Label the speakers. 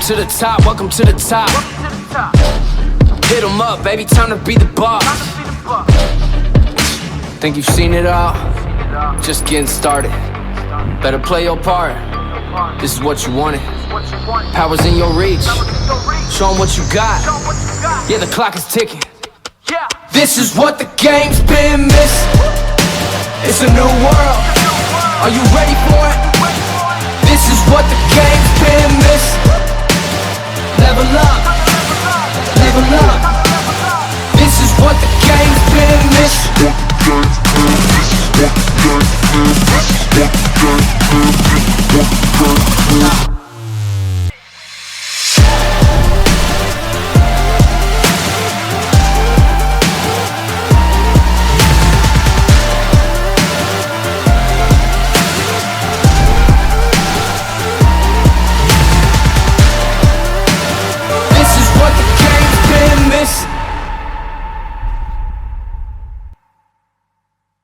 Speaker 1: to the top, welcome to the top. Hit 'em up, baby, time to be the boss. Think you've seen it all? Just getting started. Better play your part. This is what you wanted. Power's in your reach. Show 'em what you got. Yeah, the clock is ticking. This is what the game's been missing. It's a new world. Are you ready for it?